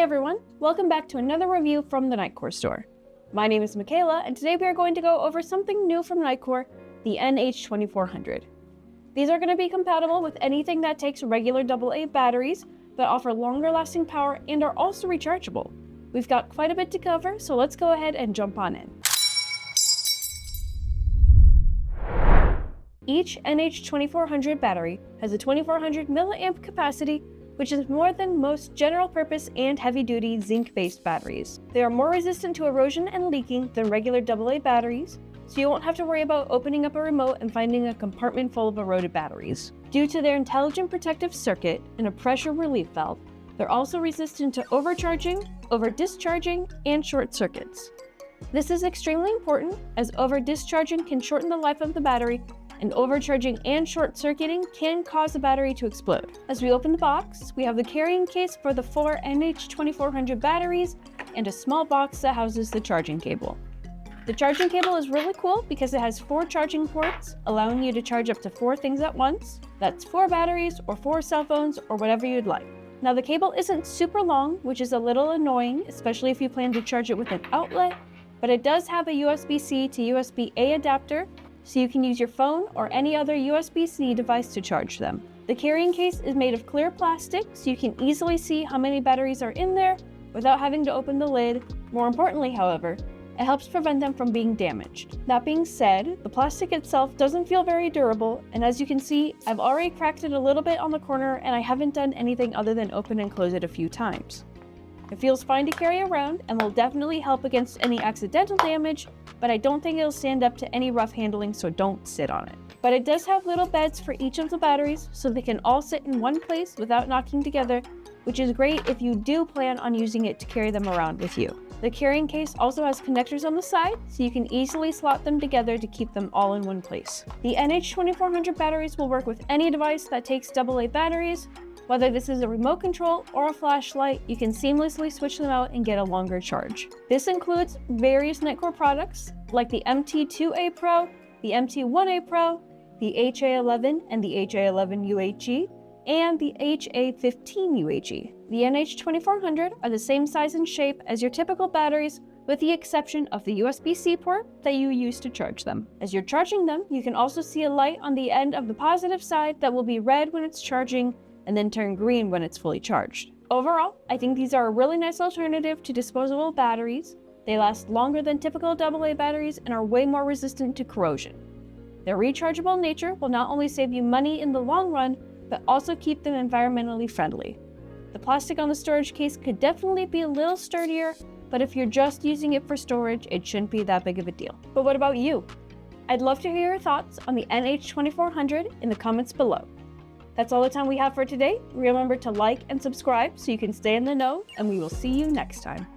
everyone, welcome back to another review from the Nitecore store. My name is Michaela, and today we are going to go over something new from Nitecore, the NH2400. These are going to be compatible with anything that takes regular AA batteries, but offer longer lasting power and are also rechargeable. We've got quite a bit to cover, so let's go ahead and jump on in. Each NH2400 battery has a 2400 mAh capacity, which is more than most general-purpose and heavy-duty zinc-based batteries. They are more resistant to erosion and leaking than regular AA batteries, so you won't have to worry about opening up a remote and finding a compartment full of eroded batteries. Due to their intelligent protective circuit and a pressure relief valve, they're also resistant to overcharging, over-discharging, and short circuits. This is extremely important, as over-discharging can shorten the life of the battery, and overcharging and short-circuiting can cause the battery to explode. As we open the box, we have the carrying case for the 4 NH2400 batteries and a small box that houses the charging cable. The charging cable is really cool because it has 4 charging ports, allowing you to charge up to 4 things at once. That's 4 batteries or 4 cell phones or whatever you'd like. Now the cable isn't super long, which is a little annoying, especially if you plan to charge it with an outlet, but it does have a USB-C to USB-A adapter, so you can use your phone or any other USB-C device to charge them. The carrying case is made of clear plastic, so you can easily see how many batteries are in there without having to open the lid. More importantly, however, it helps prevent them from being damaged. That being said, the plastic itself doesn't feel very durable, and as you can see, I've already cracked it a little bit on the corner and I haven't done anything other than open and close it a few times. It feels fine to carry around and will definitely help against any accidental damage, but I don't think it'll stand up to any rough handling, so don't sit on it. But it does have little beds for each of the batteries, so they can all sit in one place without knocking together, which is great if you do plan on using it to carry them around with you. The carrying case also has connectors on the side, so you can easily slot them together to keep them all in one place. The NH2400 batteries will work with any device that takes AA batteries. Whether this is a remote control or a flashlight, you can seamlessly switch them out and get a longer charge. This includes various Nitecore products like the MT2A Pro, the MT1A Pro, the HA11 and the HA11 UHE, and the HA15 UHE. The NH2400 are the same size and shape as your typical batteries, with the exception of the USB-C port that you use to charge them. As you're charging them, you can also see a light on the end of the positive side that will be red when it's charging and then turn green when it's fully charged. Overall, I think these are a really nice alternative to disposable batteries. They last longer than typical AA batteries and are way more resistant to corrosion. Their rechargeable nature will not only save you money in the long run, but also keep them environmentally friendly. The plastic on the storage case could definitely be a little sturdier, but if you're just using it for storage, it shouldn't be that big of a deal. But what about you? I'd love to hear your thoughts on the NH2400 in the comments below. That's all the time we have for today. Remember to like and subscribe so you can stay in the know, and we will see you next time.